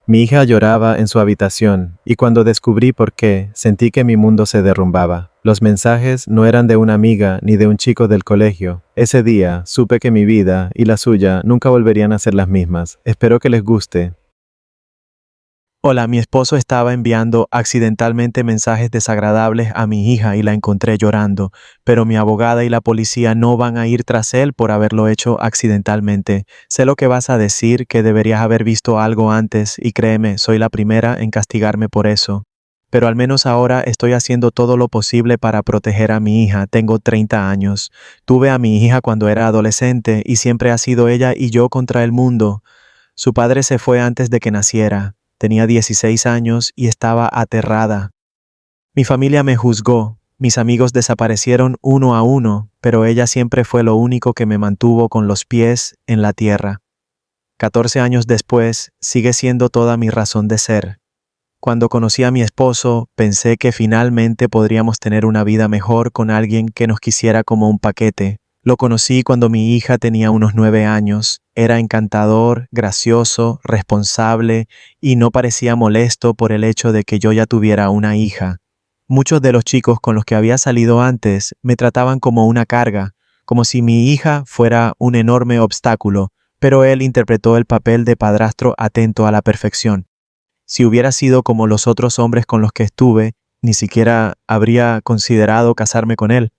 Mi hija lloraba en su habitación, y cuando descubrí por qué, sentí que mi mundo se derrumbaba. Los mensajes no eran de una amiga ni de un chico del colegio. Ese día, supe que mi vida y la suya nunca volverían a ser las mismas. Espero que les guste. Hola, mi esposo estaba enviando accidentalmente mensajes desagradables a mi hija y la encontré llorando, pero mi abogada y la policía no van a ir tras él por haberlo hecho accidentalmente. Sé lo que vas a decir, que deberías haber visto algo antes, y créeme, soy la primera en castigarme por eso. Pero al menos ahora estoy haciendo todo lo posible para proteger a mi hija. Tengo 30 años. Tuve a mi hija cuando era adolescente y siempre ha sido ella y yo contra el mundo. Su padre se fue antes de que naciera. Tenía 16 años y estaba aterrada. Mi familia me juzgó, mis amigos desaparecieron uno a uno, pero ella siempre fue lo único que me mantuvo con los pies en la tierra. 14 años después, sigue siendo toda mi razón de ser. Cuando conocí a mi esposo, pensé que finalmente podríamos tener una vida mejor con alguien que nos quisiera como un paquete. Lo conocí cuando mi hija tenía unos 9 años. Era encantador, gracioso, responsable y no parecía molesto por el hecho de que yo ya tuviera una hija. Muchos de los chicos con los que había salido antes me trataban como una carga, como si mi hija fuera un enorme obstáculo, pero él interpretó el papel de padrastro atento a la perfección. Si hubiera sido como los otros hombres con los que estuve, ni siquiera habría considerado casarme con él.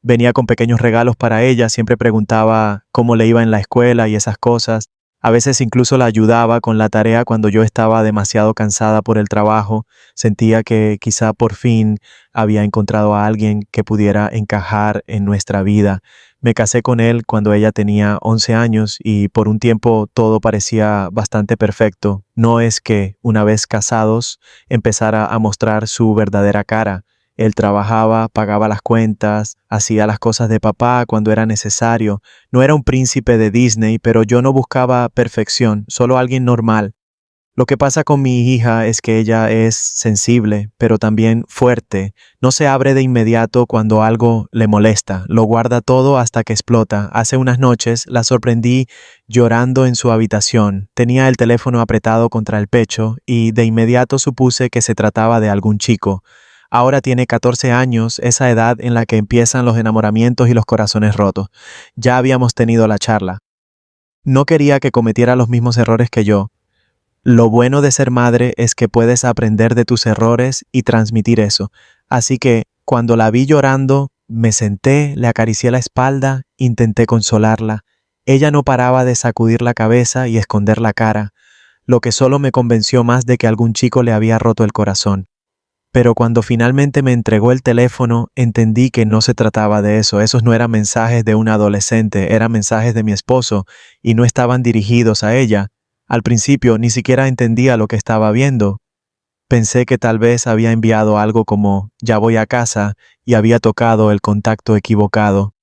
Venía con pequeños regalos para ella, siempre preguntaba cómo le iba en la escuela y esas cosas. A veces incluso la ayudaba con la tarea cuando yo estaba demasiado cansada por el trabajo. Sentía que quizá por fin había encontrado a alguien que pudiera encajar en nuestra vida. Me casé con él cuando ella tenía 11 años y por un tiempo todo parecía bastante perfecto. No es que, una vez casados, empezara a mostrar su verdadera cara. Él trabajaba, pagaba las cuentas, hacía las cosas de papá cuando era necesario. No era un príncipe de Disney, pero yo no buscaba perfección, solo alguien normal. Lo que pasa con mi hija es que ella es sensible, pero también fuerte. No se abre de inmediato cuando algo le molesta, lo guarda todo hasta que explota. Hace unas noches la sorprendí llorando en su habitación. Tenía el teléfono apretado contra el pecho y de inmediato supuse que se trataba de algún chico. Ahora tiene 14 años, esa edad en la que empiezan los enamoramientos y los corazones rotos. Ya habíamos tenido la charla. No quería que cometiera los mismos errores que yo. Lo bueno de ser madre es que puedes aprender de tus errores y transmitir eso. Así que, cuando la vi llorando, me senté, le acaricié la espalda, intenté consolarla. Ella no paraba de sacudir la cabeza y esconder la cara, lo que solo me convenció más de que algún chico le había roto el corazón. Pero cuando finalmente me entregó el teléfono, entendí que no se trataba de eso. Esos no eran mensajes de un adolescente, eran mensajes de mi esposo y no estaban dirigidos a ella. Al principio ni siquiera entendía lo que estaba viendo. Pensé que tal vez había enviado algo como "ya voy a casa" y había tocado el contacto equivocado.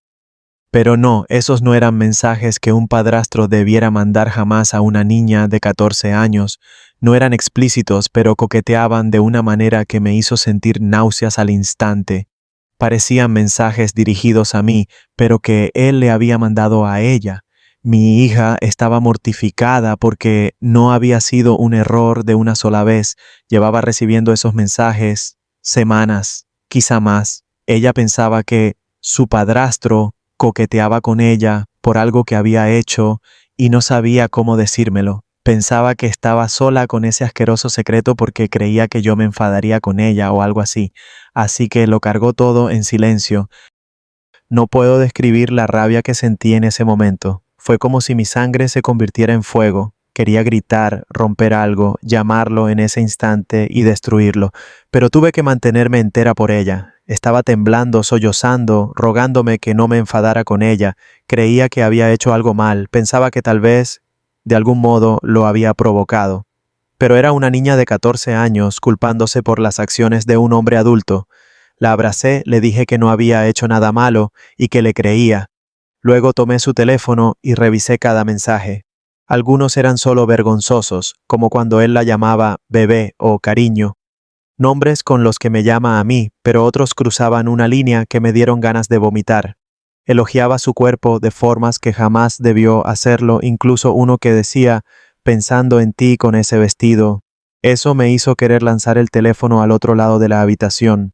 Pero no, esos no eran mensajes que un padrastro debiera mandar jamás a una niña de 14 años. No eran explícitos, pero coqueteaban de una manera que me hizo sentir náuseas al instante. Parecían mensajes dirigidos a mí, pero que él le había mandado a ella. Mi hija estaba mortificada porque no había sido un error de una sola vez. Llevaba recibiendo esos mensajes semanas, quizá más. Ella pensaba que su padrastro coqueteaba con ella por algo que había hecho y no sabía cómo decírmelo. Pensaba que estaba sola con ese asqueroso secreto porque creía que yo me enfadaría con ella o algo así. Así que lo cargó todo en silencio. No puedo describir la rabia que sentí en ese momento. Fue como si mi sangre se convirtiera en fuego. Quería gritar, romper algo, llamarlo en ese instante y destruirlo, pero tuve que mantenerme entera por ella. Estaba temblando, sollozando, rogándome que no me enfadara con ella. Creía que había hecho algo mal, pensaba que tal vez, de algún modo, lo había provocado. Pero era una niña de 14 años culpándose por las acciones de un hombre adulto. La abracé, le dije que no había hecho nada malo y que le creía. Luego tomé su teléfono y revisé cada mensaje. Algunos eran solo vergonzosos, como cuando él la llamaba bebé o cariño. Nombres con los que me llama a mí, pero otros cruzaban una línea que me dieron ganas de vomitar. Elogiaba su cuerpo de formas que jamás debió hacerlo, incluso uno que decía, pensando en ti con ese vestido. Eso me hizo querer lanzar el teléfono al otro lado de la habitación.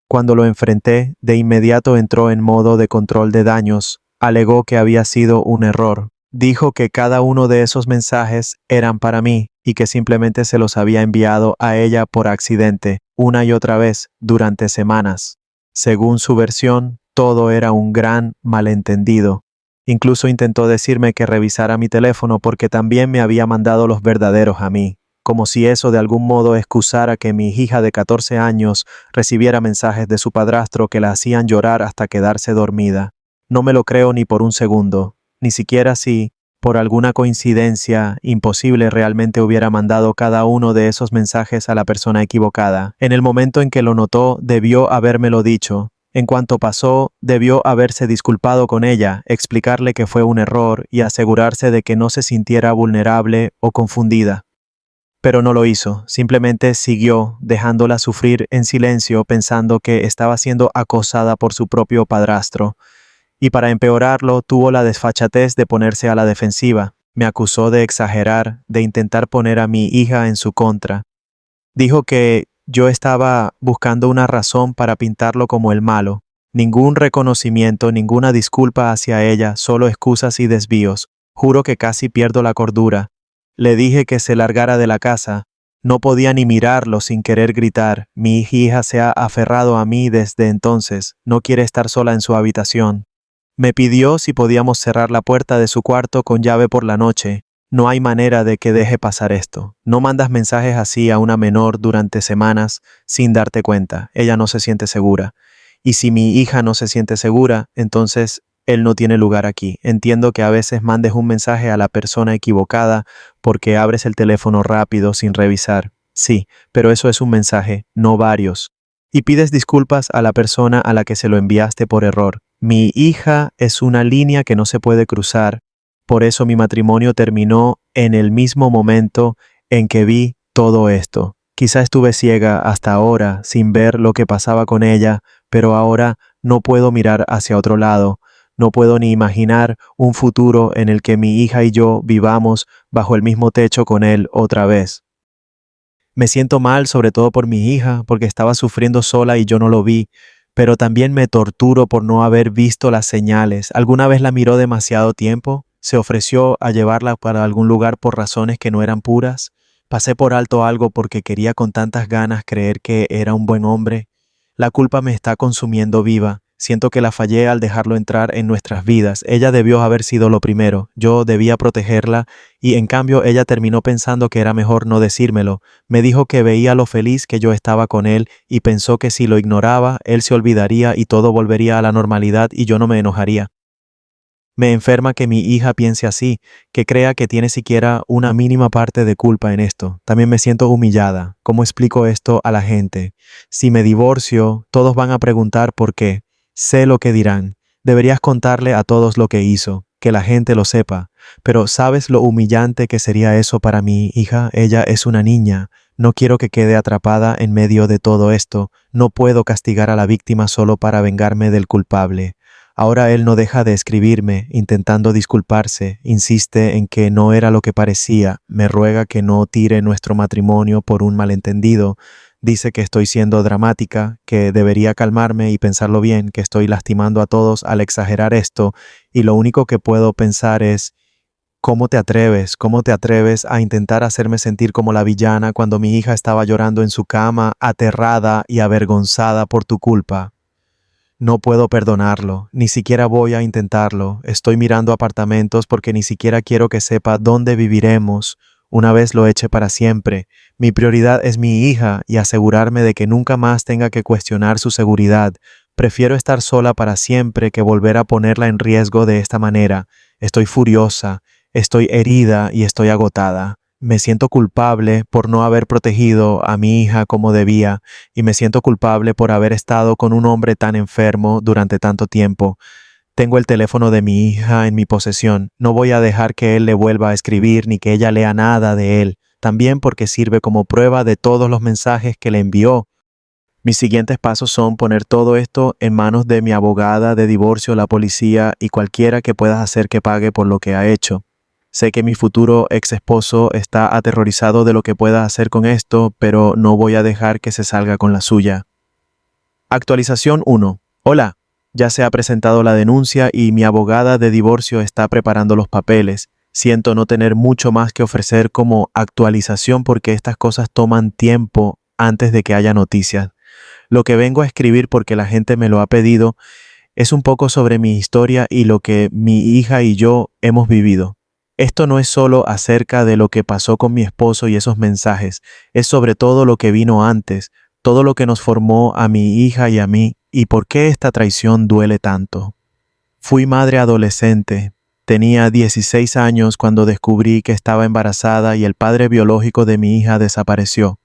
Cuando lo enfrenté, de inmediato entró en modo de control de daños. Alegó que había sido un error. Dijo que cada uno de esos mensajes eran para mí y que simplemente se los había enviado a ella por accidente, una y otra vez, durante semanas. Según su versión, todo era un gran malentendido. Incluso intentó decirme que revisara mi teléfono porque también me había mandado los verdaderos a mí, como si eso de algún modo excusara que mi hija de 14 años recibiera mensajes de su padrastro que la hacían llorar hasta quedarse dormida. No me lo creo ni por un segundo, ni siquiera si, por alguna coincidencia imposible, realmente hubiera mandado cada uno de esos mensajes a la persona equivocada. En el momento en que lo notó, debió habérmelo dicho. En cuanto pasó, debió haberse disculpado con ella, explicarle que fue un error y asegurarse de que no se sintiera vulnerable o confundida. Pero no lo hizo, simplemente siguió, dejándola sufrir en silencio, pensando que estaba siendo acosada por su propio padrastro. Y para empeorarlo, tuvo la desfachatez de ponerse a la defensiva. Me acusó de exagerar, de intentar poner a mi hija en su contra. Dijo que yo estaba buscando una razón para pintarlo como el malo. Ningún reconocimiento, ninguna disculpa hacia ella, solo excusas y desvíos. Juro que casi pierdo la cordura. Le dije que se largara de la casa. No podía ni mirarlo sin querer gritar. Mi hija se ha aferrado a mí desde entonces. No quiere estar sola en su habitación. Me pidió si podíamos cerrar la puerta de su cuarto con llave por la noche. No hay manera de que deje pasar esto. No mandas mensajes así a una menor durante semanas sin darte cuenta. Ella no se siente segura. Y si mi hija no se siente segura, entonces él no tiene lugar aquí. Entiendo que a veces mandes un mensaje a la persona equivocada porque abres el teléfono rápido sin revisar. Sí, pero eso es un mensaje, no varios. Y pides disculpas a la persona a la que se lo enviaste por error. Mi hija es una línea que no se puede cruzar. Por eso mi matrimonio terminó en el mismo momento en que vi todo esto. Quizá estuve ciega hasta ahora sin ver lo que pasaba con ella, pero ahora no puedo mirar hacia otro lado. No puedo ni imaginar un futuro en el que mi hija y yo vivamos bajo el mismo techo con él otra vez. Me siento mal, sobre todo por mi hija, porque estaba sufriendo sola y yo no lo vi, pero también me torturo por no haber visto las señales. ¿Alguna vez la miró demasiado tiempo? ¿Se ofreció a llevarla para algún lugar por razones que no eran puras? ¿Pasé por alto algo porque quería con tantas ganas creer que era un buen hombre? La culpa me está consumiendo viva. Siento que la fallé al dejarlo entrar en nuestras vidas. Ella debió haber sido lo primero. Yo debía protegerla y en cambio ella terminó pensando que era mejor no decírmelo. Me dijo que veía lo feliz que yo estaba con él y pensó que si lo ignoraba, él se olvidaría y todo volvería a la normalidad y yo no me enojaría. Me enferma que mi hija piense así, que crea que tiene siquiera una mínima parte de culpa en esto. También me siento humillada. ¿Cómo explico esto a la gente? Si me divorcio, todos van a preguntar por qué. Sé lo que dirán. Deberías contarle a todos lo que hizo, que la gente lo sepa. Pero ¿sabes lo humillante que sería eso para mi hija? Ella es una niña. No quiero que quede atrapada en medio de todo esto. No puedo castigar a la víctima solo para vengarme del culpable. Ahora él no deja de escribirme, intentando disculparse, insiste en que no era lo que parecía, me ruega que no tire nuestro matrimonio por un malentendido, dice que estoy siendo dramática, que debería calmarme y pensarlo bien, que estoy lastimando a todos al exagerar esto, y lo único que puedo pensar es, ¿cómo te atreves? ¿Cómo te atreves a intentar hacerme sentir como la villana cuando mi hija estaba llorando en su cama, aterrada y avergonzada por tu culpa? No puedo perdonarlo, ni siquiera voy a intentarlo. Estoy mirando apartamentos porque ni siquiera quiero que sepa dónde viviremos una vez lo eche para siempre. Mi prioridad es mi hija y asegurarme de que nunca más tenga que cuestionar su seguridad. Prefiero estar sola para siempre que volver a ponerla en riesgo de esta manera. Estoy furiosa, estoy herida y estoy agotada. Me siento culpable por no haber protegido a mi hija como debía y me siento culpable por haber estado con un hombre tan enfermo durante tanto tiempo. Tengo el teléfono de mi hija en mi posesión. No voy a dejar que él le vuelva a escribir ni que ella lea nada de él. También porque sirve como prueba de todos los mensajes que le envió. Mis siguientes pasos son poner todo esto en manos de mi abogada de divorcio, la policía y cualquiera que pueda hacer que pague por lo que ha hecho. Sé que mi futuro ex esposo está aterrorizado de lo que pueda hacer con esto, pero no voy a dejar que se salga con la suya. Actualización 1. Hola, ya se ha presentado la denuncia y mi abogada de divorcio está preparando los papeles. Siento no tener mucho más que ofrecer como actualización porque estas cosas toman tiempo antes de que haya noticias. Lo que vengo a escribir porque la gente me lo ha pedido es un poco sobre mi historia y lo que mi hija y yo hemos vivido. Esto no es solo acerca de lo que pasó con mi esposo y esos mensajes, es sobre todo lo que vino antes, todo lo que nos formó a mi hija y a mí, y por qué esta traición duele tanto. Fui madre adolescente. Tenía 16 años cuando descubrí que estaba embarazada y el padre biológico de mi hija desapareció.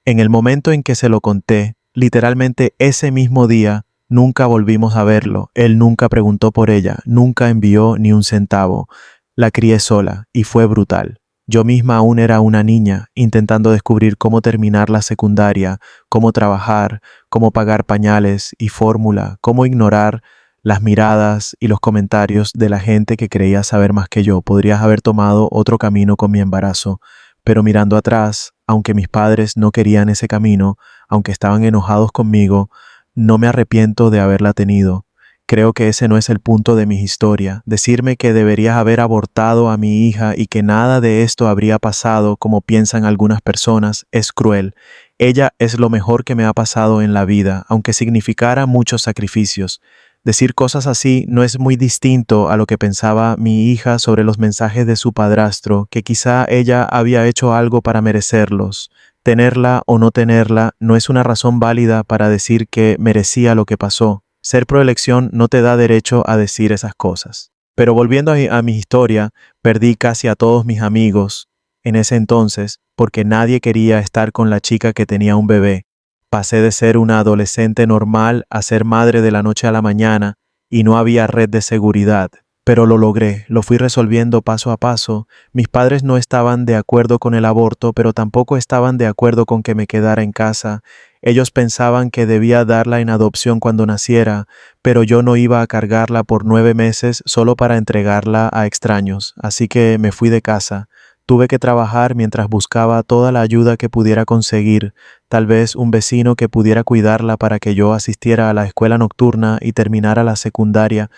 En el momento en que se lo conté, literalmente ese mismo día, nunca volvimos a verlo. Él nunca preguntó por ella, nunca envió ni un centavo. La crié sola y fue brutal. Yo misma aún era una niña, intentando descubrir cómo terminar la secundaria, cómo trabajar, cómo pagar pañales y fórmula, cómo ignorar las miradas y los comentarios de la gente que creía saber más que yo. Podrías haber tomado otro camino con mi embarazo, pero mirando atrás, aunque mis padres no querían ese camino, aunque estaban enojados conmigo, no me arrepiento de haberla tenido. Creo que ese no es el punto de mi historia. Decirme que deberías haber abortado a mi hija y que nada de esto habría pasado como piensan algunas personas es cruel. Ella es lo mejor que me ha pasado en la vida, aunque significara muchos sacrificios. Decir cosas así no es muy distinto a lo que pensaba mi hija sobre los mensajes de su padrastro, que quizá ella había hecho algo para merecerlos. Tenerla o no tenerla no es una razón válida para decir que merecía lo que pasó. Ser proelección no te da derecho a decir esas cosas. Pero volviendo a mi historia, perdí casi a todos mis amigos en ese entonces porque nadie quería estar con la chica que tenía un bebé. Pasé de ser una adolescente normal a ser madre de la noche a la mañana y no había red de seguridad. Pero lo logré, lo fui resolviendo paso a paso. Mis padres no estaban de acuerdo con el aborto, pero tampoco estaban de acuerdo con que me quedara en casa. Ellos pensaban que debía darla en adopción cuando naciera, pero yo no iba a cargarla por 9 meses solo para entregarla a extraños, así que me fui de casa. Tuve que trabajar mientras buscaba toda la ayuda que pudiera conseguir, tal vez un vecino que pudiera cuidarla para que yo asistiera a la escuela nocturna y terminara la secundaria.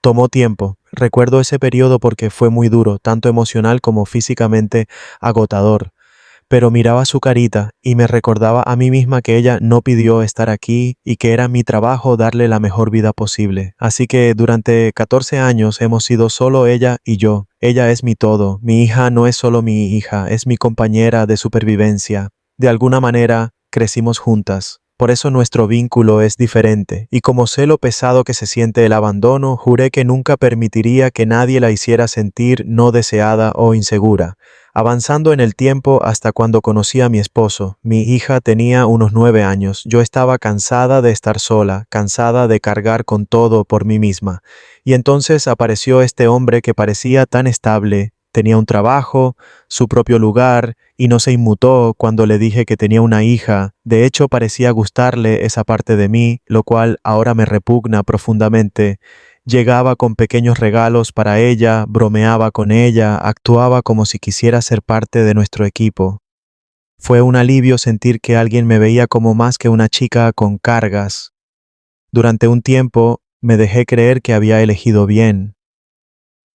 Tomó tiempo. Recuerdo ese periodo porque fue muy duro, tanto emocional como físicamente agotador. Pero miraba su carita y me recordaba a mí misma que ella no pidió estar aquí y que era mi trabajo darle la mejor vida posible. Así que durante 14 años hemos sido solo ella y yo. Ella es mi todo. Mi hija no es solo mi hija, es mi compañera de supervivencia. De alguna manera, crecimos juntas. Por eso nuestro vínculo es diferente, y como sé lo pesado que se siente el abandono, juré que nunca permitiría que nadie la hiciera sentir no deseada o insegura. Avanzando en el tiempo hasta cuando conocí a mi esposo, mi hija tenía unos 9 años. Yo estaba cansada de estar sola, cansada de cargar con todo por mí misma. Y entonces apareció este hombre que parecía tan estable, tenía un trabajo, su propio lugar, y no se inmutó cuando le dije que tenía una hija. De hecho, parecía gustarle esa parte de mí, lo cual ahora me repugna profundamente. Llegaba con pequeños regalos para ella, bromeaba con ella, actuaba como si quisiera ser parte de nuestro equipo. Fue un alivio sentir que alguien me veía como más que una chica con cargas. Durante un tiempo me dejé creer que había elegido bien.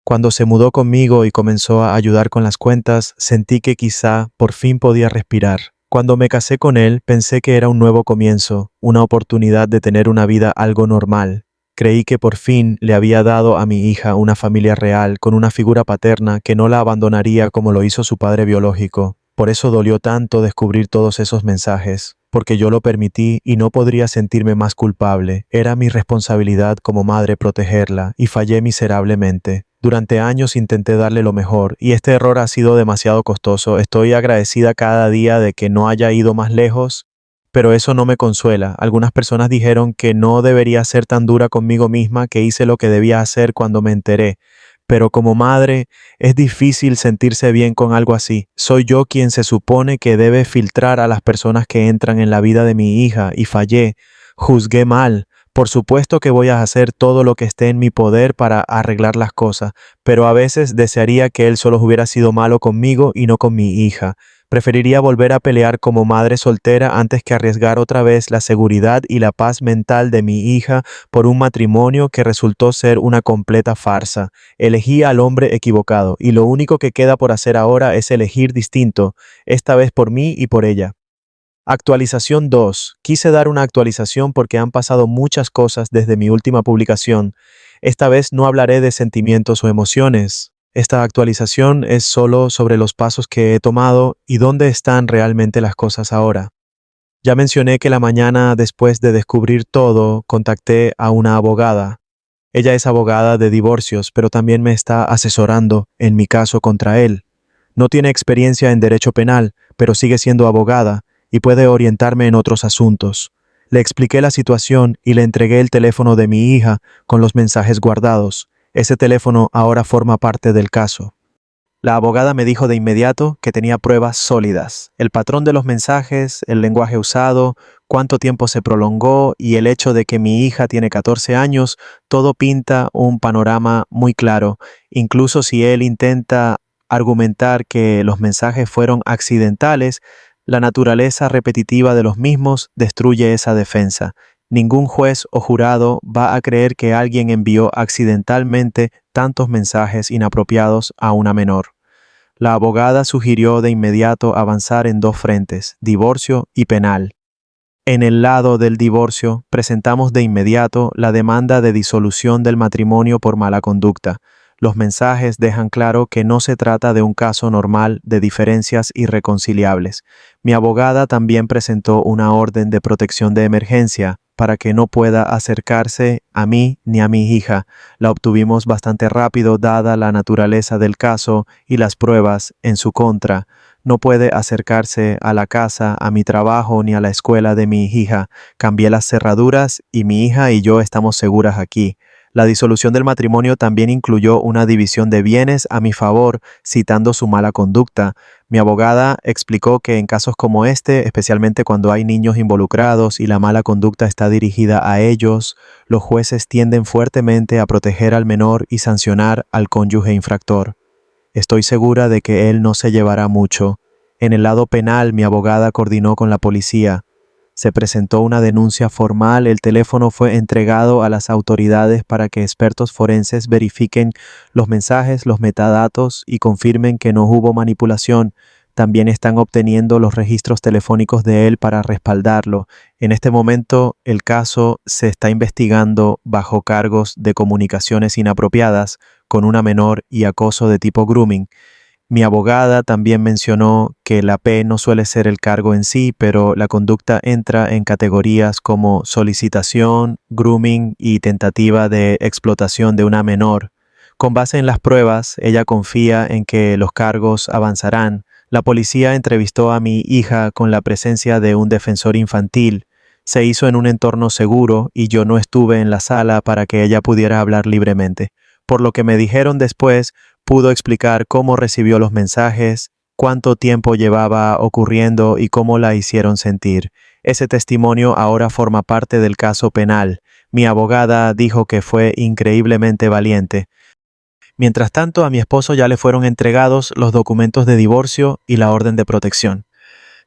Cuando se mudó conmigo y comenzó a ayudar con las cuentas, sentí que quizá por fin podía respirar. Cuando me casé con él, pensé que era un nuevo comienzo, una oportunidad de tener una vida algo normal. Creí que por fin le había dado a mi hija una familia real, con una figura paterna que no la abandonaría como lo hizo su padre biológico. Por eso dolió tanto descubrir todos esos mensajes, porque yo lo permití y no podría sentirme más culpable. Era mi responsabilidad como madre protegerla, y fallé miserablemente. Durante años intenté darle lo mejor, y este error ha sido demasiado costoso. Estoy agradecida cada día de que no haya ido más lejos, pero eso no me consuela. Algunas personas dijeron que no debería ser tan dura conmigo misma, que hice lo que debía hacer cuando me enteré. Pero como madre, es difícil sentirse bien con algo así. Soy yo quien se supone que debe filtrar a las personas que entran en la vida de mi hija, y fallé. Juzgué mal. Por supuesto que voy a hacer todo lo que esté en mi poder para arreglar las cosas, pero a veces desearía que él solo hubiera sido malo conmigo y no con mi hija. Preferiría volver a pelear como madre soltera antes que arriesgar otra vez la seguridad y la paz mental de mi hija por un matrimonio que resultó ser una completa farsa. Elegí al hombre equivocado y lo único que queda por hacer ahora es elegir distinto, esta vez por mí y por ella. Actualización 2. Quise dar una actualización porque han pasado muchas cosas desde mi última publicación. Esta vez no hablaré de sentimientos o emociones. Esta actualización es solo sobre los pasos que he tomado y dónde están realmente las cosas ahora. Ya mencioné que la mañana después de descubrir todo, contacté a una abogada. Ella es abogada de divorcios, pero también me está asesorando en mi caso contra él. No tiene experiencia en derecho penal, pero sigue siendo abogada y puede orientarme en otros asuntos. Le expliqué la situación y le entregué el teléfono de mi hija con los mensajes guardados. Ese teléfono ahora forma parte del caso. La abogada me dijo de inmediato que tenía pruebas sólidas. El patrón de los mensajes, el lenguaje usado, cuánto tiempo se prolongó y el hecho de que mi hija tiene 14 años, todo pinta un panorama muy claro. Incluso si él intenta argumentar que los mensajes fueron accidentales, la naturaleza repetitiva de los mismos destruye esa defensa. Ningún juez o jurado va a creer que alguien envió accidentalmente tantos mensajes inapropiados a una menor. La abogada sugirió de inmediato avanzar en dos frentes, divorcio y penal. En el lado del divorcio, presentamos de inmediato la demanda de disolución del matrimonio por mala conducta. Los mensajes dejan claro que no se trata de un caso normal de diferencias irreconciliables. Mi abogada también presentó una orden de protección de emergencia para que no pueda acercarse a mí ni a mi hija. La obtuvimos bastante rápido dada la naturaleza del caso y las pruebas en su contra. No puede acercarse a la casa, a mi trabajo ni a la escuela de mi hija. Cambié las cerraduras y mi hija y yo estamos seguras aquí. La disolución del matrimonio también incluyó una división de bienes a mi favor, citando su mala conducta. Mi abogada explicó que en casos como este, especialmente cuando hay niños involucrados y la mala conducta está dirigida a ellos, los jueces tienden fuertemente a proteger al menor y sancionar al cónyuge infractor. Estoy segura de que él no se llevará mucho. En el lado penal, mi abogada coordinó con la policía. Se presentó una denuncia formal, el teléfono fue entregado a las autoridades para que expertos forenses verifiquen los mensajes, los metadatos y confirmen que no hubo manipulación. También están obteniendo los registros telefónicos de él para respaldarlo. En este momento, el caso se está investigando bajo cargos de comunicaciones inapropiadas con una menor y acoso de tipo grooming. Mi abogada también mencionó que la P no suele ser el cargo en sí, pero la conducta entra en categorías como solicitación, grooming y tentativa de explotación de una menor. Con base en las pruebas, ella confía en que los cargos avanzarán. La policía entrevistó a mi hija con la presencia de un defensor infantil. Se hizo en un entorno seguro y yo no estuve en la sala para que ella pudiera hablar libremente. Por lo que me dijeron después, pudo explicar cómo recibió los mensajes, cuánto tiempo llevaba ocurriendo y cómo la hicieron sentir. Ese testimonio ahora forma parte del caso penal. Mi abogada dijo que fue increíblemente valiente. Mientras tanto, a mi esposo ya le fueron entregados los documentos de divorcio y la orden de protección.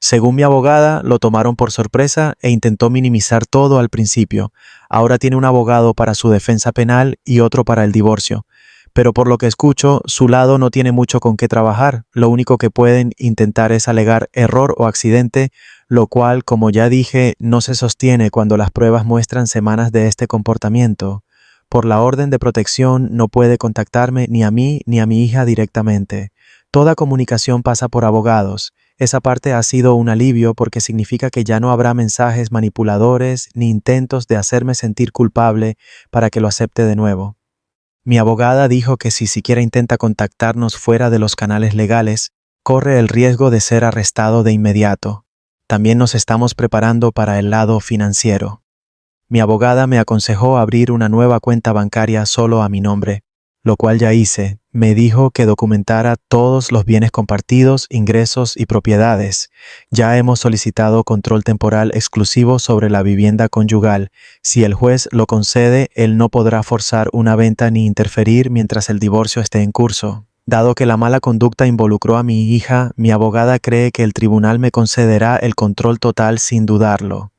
Según mi abogada, lo tomaron por sorpresa e intentó minimizar todo al principio. Ahora tiene un abogado para su defensa penal y otro para el divorcio. Pero por lo que escucho, su lado no tiene mucho con qué trabajar. Lo único que pueden intentar es alegar error o accidente, lo cual, como ya dije, no se sostiene cuando las pruebas muestran semanas de este comportamiento. Por la orden de protección no puede contactarme ni a mí ni a mi hija directamente. Toda comunicación pasa por abogados. Esa parte ha sido un alivio porque significa que ya no habrá mensajes manipuladores ni intentos de hacerme sentir culpable para que lo acepte de nuevo. Mi abogada dijo que si siquiera intenta contactarnos fuera de los canales legales, corre el riesgo de ser arrestado de inmediato. También nos estamos preparando para el lado financiero. Mi abogada me aconsejó abrir una nueva cuenta bancaria solo a mi nombre. lo cual ya hice. Me dijo que documentara todos los bienes compartidos, ingresos y propiedades. Ya hemos solicitado control temporal exclusivo sobre la vivienda conyugal. Si el juez lo concede, él no podrá forzar una venta ni interferir mientras el divorcio esté en curso. Dado que la mala conducta involucró a mi hija, mi abogada cree que el tribunal me concederá el control total sin dudarlo.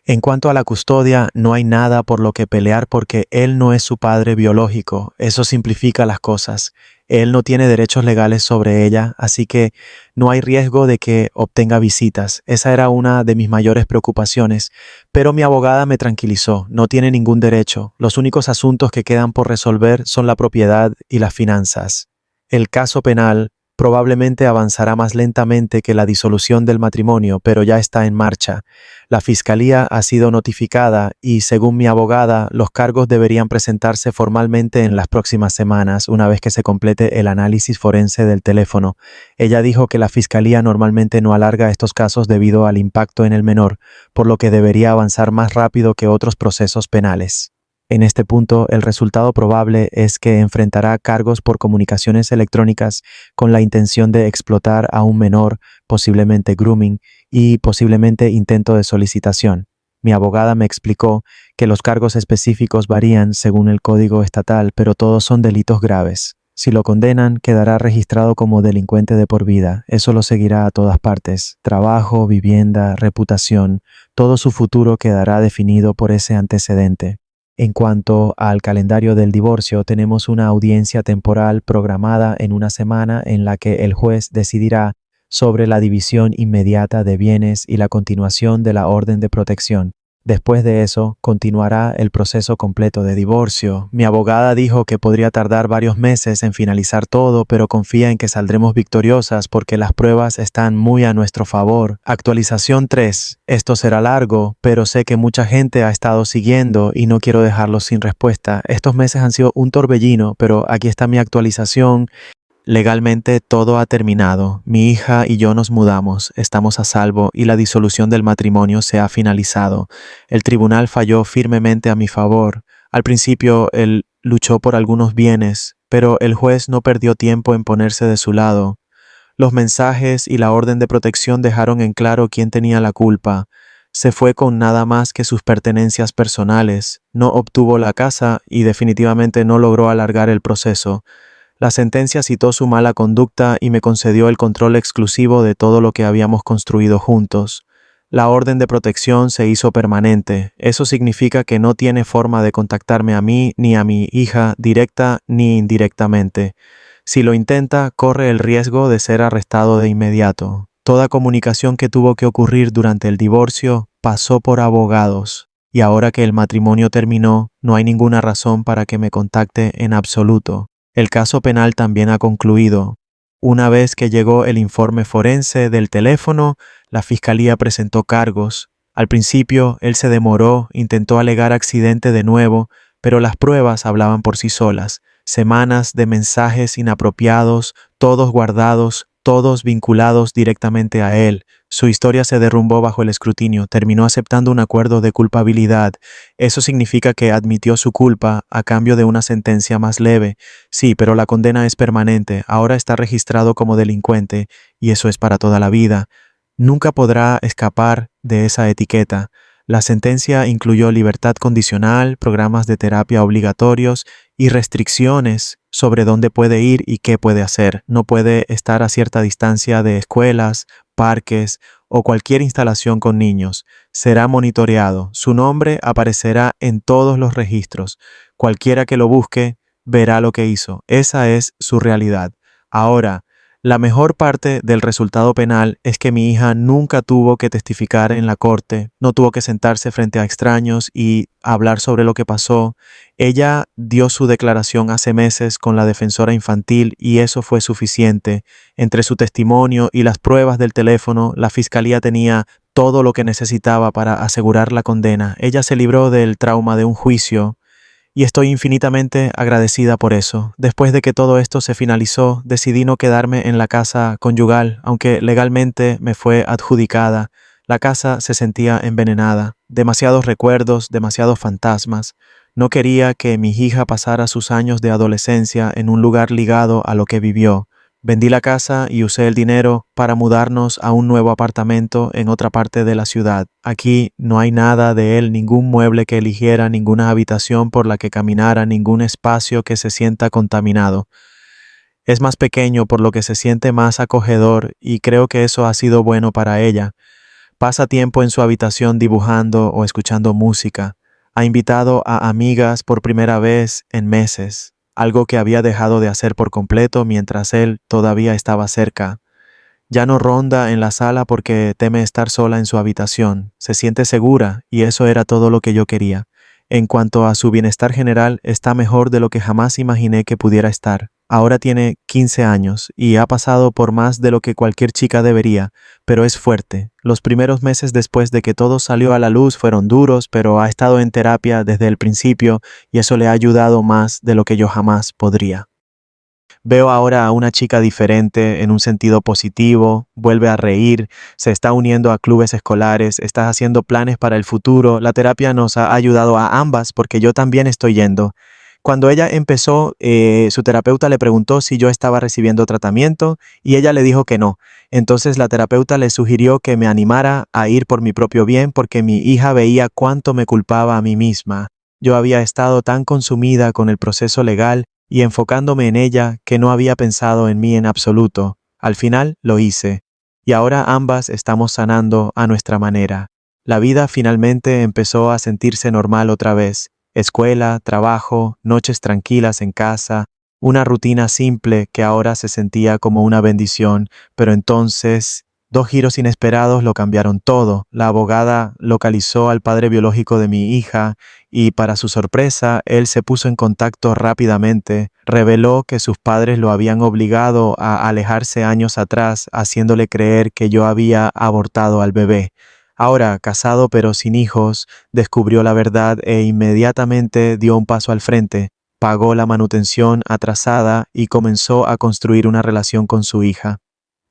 En cuanto a la custodia, no hay nada por lo que pelear porque él no es su padre biológico. Eso simplifica las cosas. Él no tiene derechos legales sobre ella, así que no hay riesgo de que obtenga visitas. Esa era una de mis mayores preocupaciones, pero mi abogada me tranquilizó. No tiene ningún derecho. Los únicos asuntos que quedan por resolver son la propiedad y las finanzas. El caso penal probablemente avanzará más lentamente que la disolución del matrimonio, pero ya está en marcha. La fiscalía ha sido notificada y, según mi abogada, los cargos deberían presentarse formalmente en las próximas semanas, una vez que se complete el análisis forense del teléfono. Ella dijo que la fiscalía normalmente no alarga estos casos debido al impacto en el menor, por lo que debería avanzar más rápido que otros procesos penales. En este punto, el resultado probable es que enfrentará cargos por comunicaciones electrónicas con la intención de explotar a un menor, posiblemente grooming, y posiblemente intento de solicitación. Mi abogada me explicó que los cargos específicos varían según el código estatal, pero todos son delitos graves. Si lo condenan, quedará registrado como delincuente de por vida. Eso lo seguirá a todas partes. Trabajo, vivienda, reputación, todo su futuro quedará definido por ese antecedente. En cuanto al calendario del divorcio, tenemos una audiencia temporal programada en una semana en la que el juez decidirá sobre la división inmediata de bienes y la continuación de la orden de protección. Después de eso, continuará el proceso completo de divorcio. Mi abogada dijo que podría tardar varios meses en finalizar todo, pero confía en que saldremos victoriosas porque las pruebas están muy a nuestro favor. Actualización 3. Esto será largo, pero sé que mucha gente ha estado siguiendo y no quiero dejarlos sin respuesta. Estos meses han sido un torbellino, pero aquí está mi actualización. Legalmente todo ha terminado. Mi hija y yo nos mudamos, estamos a salvo y la disolución del matrimonio se ha finalizado. El tribunal falló firmemente a mi favor. Al principio él luchó por algunos bienes, pero el juez no perdió tiempo en ponerse de su lado. Los mensajes y la orden de protección dejaron en claro quién tenía la culpa. Se fue con nada más que sus pertenencias personales. No obtuvo la casa y definitivamente no logró alargar el proceso. La sentencia citó su mala conducta y me concedió el control exclusivo de todo lo que habíamos construido juntos. La orden de protección se hizo permanente. Eso significa que no tiene forma de contactarme a mí ni a mi hija directa ni indirectamente. Si lo intenta, corre el riesgo de ser arrestado de inmediato. Toda comunicación que tuvo que ocurrir durante el divorcio pasó por abogados. Y ahora que el matrimonio terminó, no hay ninguna razón para que me contacte en absoluto. El caso penal también ha concluido. Una vez que llegó el informe forense del teléfono, la fiscalía presentó cargos. Al principio, él se demoró, intentó alegar accidente de nuevo, pero las pruebas hablaban por sí solas. Semanas de mensajes inapropiados, todos guardados, todos vinculados directamente a él. Su historia se derrumbó bajo el escrutinio. Terminó aceptando un acuerdo de culpabilidad. Eso significa que admitió su culpa a cambio de una sentencia más leve. Sí, pero la condena es permanente. Ahora está registrado como delincuente y eso es para toda la vida. Nunca podrá escapar de esa etiqueta. La sentencia incluyó libertad condicional, programas de terapia obligatorios y restricciones sobre dónde puede ir y qué puede hacer. No puede estar a cierta distancia de escuelas, parques o cualquier instalación con niños. Será monitoreado. Su nombre aparecerá en todos los registros. Cualquiera que lo busque verá lo que hizo. Esa es su realidad. Ahora, la mejor parte del resultado penal es que mi hija nunca tuvo que testificar en la corte, no tuvo que sentarse frente a extraños y hablar sobre lo que pasó. Ella dio su declaración hace meses con la defensora infantil y eso fue suficiente. Entre su testimonio y las pruebas del teléfono, la fiscalía tenía todo lo que necesitaba para asegurar la condena. Ella se libró del trauma de un juicio. Y estoy infinitamente agradecida por eso. Después de que todo esto se finalizó, decidí no quedarme en la casa conyugal, aunque legalmente me fue adjudicada. La casa se sentía envenenada. Demasiados recuerdos, demasiados fantasmas. No quería que mi hija pasara sus años de adolescencia en un lugar ligado a lo que vivió. Vendí la casa y usé el dinero para mudarnos a un nuevo apartamento en otra parte de la ciudad. Aquí no hay nada de él, ningún mueble que eligiera, ninguna habitación por la que caminara, ningún espacio que se sienta contaminado. Es más pequeño por lo que se siente más acogedor y creo que eso ha sido bueno para ella. Pasa tiempo en su habitación dibujando o escuchando música. Ha invitado a amigas por primera vez en meses, algo que había dejado de hacer por completo mientras él todavía estaba cerca. Ya no ronda en la sala porque teme estar sola en su habitación. Se siente segura y eso era todo lo que yo quería. En cuanto a su bienestar general, está mejor de lo que jamás imaginé que pudiera estar. Ahora tiene 15 años y ha pasado por más de lo que cualquier chica debería, pero es fuerte. Los primeros meses después de que todo salió a la luz fueron duros, pero ha estado en terapia desde el principio y eso le ha ayudado más de lo que yo jamás podría. Veo ahora a una chica diferente en un sentido positivo, vuelve a reír, se está uniendo a clubes escolares, está haciendo planes para el futuro. La terapia nos ha ayudado a ambas porque yo también estoy yendo. Cuando ella empezó, su terapeuta le preguntó si yo estaba recibiendo tratamiento y ella le dijo que no. Entonces la terapeuta le sugirió que me animara a ir por mi propio bien porque mi hija veía cuánto me culpaba a mí misma. Yo había estado tan consumida con el proceso legal y enfocándome en ella que no había pensado en mí en absoluto. Al final lo hice, y ahora ambas estamos sanando a nuestra manera. La vida finalmente empezó a sentirse normal otra vez. Escuela, trabajo, noches tranquilas en casa, una rutina simple que ahora se sentía como una bendición, pero entonces dos giros inesperados lo cambiaron todo. La abogada localizó al padre biológico de mi hija y, para su sorpresa, él se puso en contacto rápidamente. Reveló que sus padres lo habían obligado a alejarse años atrás, haciéndole creer que yo había abortado al bebé. Ahora, casado pero sin hijos, descubrió la verdad e inmediatamente dio un paso al frente. Pagó la manutención atrasada y comenzó a construir una relación con su hija.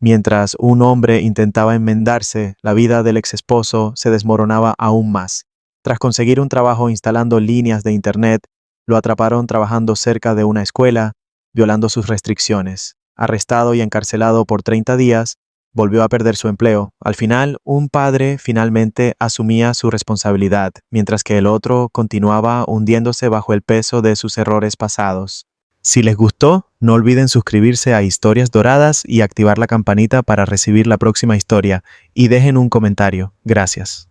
Mientras un hombre intentaba enmendarse, la vida del exesposo se desmoronaba aún más. Tras conseguir un trabajo instalando líneas de internet, lo atraparon trabajando cerca de una escuela, violando sus restricciones. Arrestado y encarcelado por 30 días, volvió a perder su empleo. Al final, un padre finalmente asumía su responsabilidad, mientras que el otro continuaba hundiéndose bajo el peso de sus errores pasados. Si les gustó, no olviden suscribirse a Historias Doradas y activar la campanita para recibir la próxima historia, y dejen un comentario. Gracias.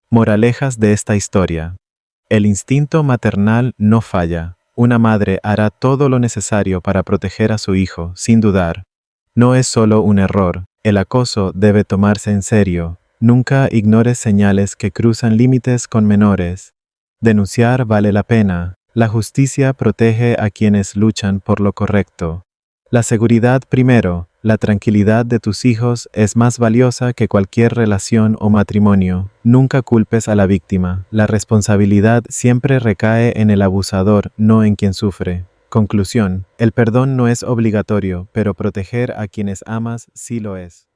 Moralejas de esta historia. El instinto maternal no falla. Una madre hará todo lo necesario para proteger a su hijo, sin dudar. No es solo un error. El acoso debe tomarse en serio. Nunca ignores señales que cruzan límites con menores. Denunciar vale la pena. La justicia protege a quienes luchan por lo correcto. La seguridad primero. La tranquilidad de tus hijos es más valiosa que cualquier relación o matrimonio. Nunca culpes a la víctima. La responsabilidad siempre recae en el abusador, no en quien sufre. Conclusión. El perdón no es obligatorio, pero proteger a quienes amas sí lo es.